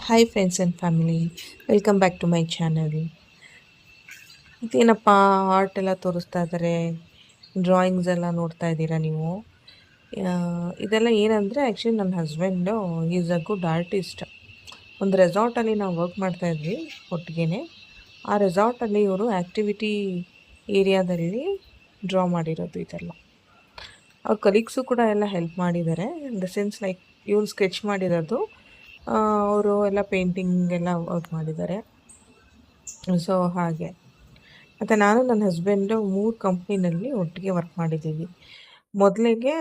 Hi friends and family, welcome back to my channel. ಇದೇನಪ್ಪ art ಎಲ್ಲ ತೋರಿಸ್ತಾ ಇದ್ದಾರೆ, ಡ್ರಾಯಿಂಗ್ಸ್ ಎಲ್ಲ ನೋಡ್ತಾ ಇದ್ದೀರಾ ನೀವು. ಇದೆಲ್ಲ ಏನಂದರೆ ಆ್ಯಕ್ಚುಲಿ ನನ್ನ husband is a good artist. ಒಂದು ರೆಸಾರ್ಟಲ್ಲಿ ನಾವು ವರ್ಕ್ ಮಾಡ್ತಾ ಇದ್ವಿ ಒಟ್ಟಿಗೆ. ಆ ರೆಸಾರ್ಟಲ್ಲಿ ಇವರು ಆ್ಯಕ್ಟಿವಿಟಿ ಏರಿಯಾದಲ್ಲಿ ಡ್ರಾ ಮಾಡಿರೋದು ಇದೆಲ್ಲ. ಅವ್ರ ಕಲೀಗ್ಸು ಕೂಡ ಎಲ್ಲ ಹೆಲ್ಪ್ ಮಾಡಿದ್ದಾರೆ. ಇನ್ ದ ಸೆನ್ಸ್ ಲೈಕ್ ಇವ್ರು ಸ್ಕೆಚ್ ಮಾಡಿರೋದು, ಅವರು ಎಲ್ಲ ಪೇಂಟಿಂಗ್ ಎಲ್ಲ ವರ್ಕ್ ಮಾಡಿದ್ದಾರೆ. ಸೊ ಹಾಗೆ. ಮತ್ತು ನಾನು ನನ್ನ ಹಸ್ಬೆಂಡು 3 ಕಂಪ್ನಿನಲ್ಲಿ ಒಟ್ಟಿಗೆ ವರ್ಕ್ ಮಾಡಿದ್ದೀವಿ. ಮೊದಲಿಗೆ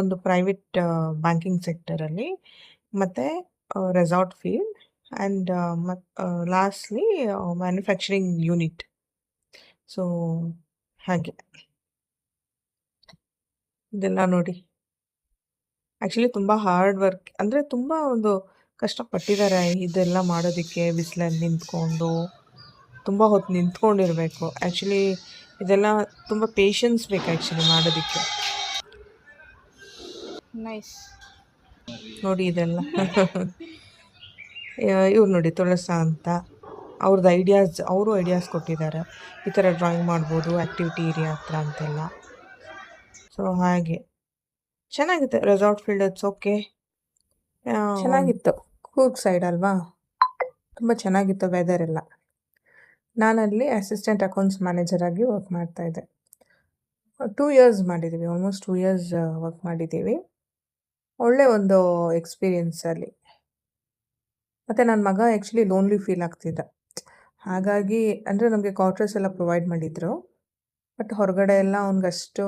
ಒಂದು ಪ್ರೈವೇಟ್ ಬ್ಯಾಂಕಿಂಗ್ ಸೆಕ್ಟರಲ್ಲಿ, ಮತ್ತು resort field and lastly manufacturing unit. So ಹಾಗೆ. ಇದೆಲ್ಲ ನೋಡಿ. ಆ್ಯಕ್ಚುಲಿ ತುಂಬ ಹಾರ್ಡ್ ವರ್ಕ್, ಅಂದರೆ ತುಂಬ ಒಂದು ಕಷ್ಟಪಟ್ಟಿದ್ದಾರೆ ಇದೆಲ್ಲ ಮಾಡೋದಕ್ಕೆ. ಬಿಸಿಲಲ್ಲಿ ನಿಂತ್ಕೊಂಡು ತುಂಬ ಹೊತ್ತು ನಿಂತ್ಕೊಂಡಿರಬೇಕು. ಆ್ಯಕ್ಚುಲಿ ಇದೆಲ್ಲ ತುಂಬ ಪೇಷನ್ಸ್ ಬೇಕು ಆ್ಯಕ್ಚುಲಿ ಮಾಡೋದಕ್ಕೆ. ನೈಸ್. ನೋಡಿ ಇದೆಲ್ಲ ಇವ್ರು ನೋಡಿ ತುಳಸ ಅಂತ, ಅವ್ರದ್ದು ಅವರು ಐಡಿಯಾಸ್ ಕೊಟ್ಟಿದ್ದಾರೆ. ಈ ಥರ ಡ್ರಾಯಿಂಗ್ ಮಾಡ್ಬೋದು ಆ್ಯಕ್ಟಿವಿಟಿ ಏರಿಯಾ ಹತ್ರ ಅಂತೆಲ್ಲ. ಸೊ ಹಾಗೆ ಚೆನ್ನಾಗಿತ್ತು ರೆಸಾರ್ಟ್ ಫೀಲ್ಡ್. ಇಟ್ಸ್ ಓಕೆ, ಚೆನ್ನಾಗಿತ್ತು. ಕೂರ್ಗ್ ಸೈಡ್ ಅಲ್ವಾ, ತುಂಬ ಚೆನ್ನಾಗಿತ್ತು ವೆದರ್ ಎಲ್ಲ. ನಾನಲ್ಲಿ ಅಸಿಸ್ಟೆಂಟ್ ಅಕೌಂಟ್ಸ್ ಮ್ಯಾನೇಜರ್ ಆಗಿ ವರ್ಕ್ ಮಾಡ್ತಾಯಿದ್ದೆ. 2 ಇಯರ್ಸ್ ಮಾಡಿದ್ದೀವಿ, ಆಲ್ಮೋಸ್ಟ್ 2 ಇಯರ್ಸ್ ವರ್ಕ್ ಮಾಡಿದ್ದೀವಿ. ಒಳ್ಳೆ ಒಂದು ಎಕ್ಸ್ಪೀರಿಯನ್ಸಲ್ಲಿ. ಮತ್ತು ನನ್ನ ಮಗ ಆ್ಯಕ್ಚುಲಿ ಲೋನ್ಲಿ ಫೀಲ್ ಆಗ್ತಿದ್ದ. ಹಾಗಾಗಿ ಅಂದರೆ ನಮಗೆ ಕ್ವಾರ್ಟರ್ಸ್ ಎಲ್ಲ ಪ್ರೊವೈಡ್ ಮಾಡಿದರು. ಬಟ್ ಹೊರಗಡೆ ಎಲ್ಲ ಅವ್ನಿಗಷ್ಟು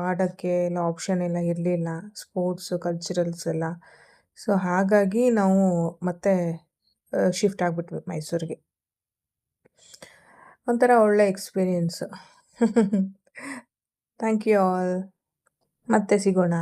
ಆಡೋಕ್ಕೆ ಎಲ್ಲ ಆಪ್ಷನ್ ಎಲ್ಲ ಇರಲಿಲ್ಲ, ಸ್ಪೋರ್ಟ್ಸು ಕಲ್ಚರಲ್ಸ್ ಎಲ್ಲ. ಸೊ ಹಾಗಾಗಿ ನಾವು ಮತ್ತೆ ಶಿಫ್ಟ್ ಆಗಿಬಿಟ್ವಿ ಮೈಸೂರಿಗೆ. ಒಂಥರ ಒಳ್ಳೆ ಎಕ್ಸ್ಪೀರಿಯನ್ಸು. Thank you all. ಮತ್ತೆ ಸಿಗೋಣ.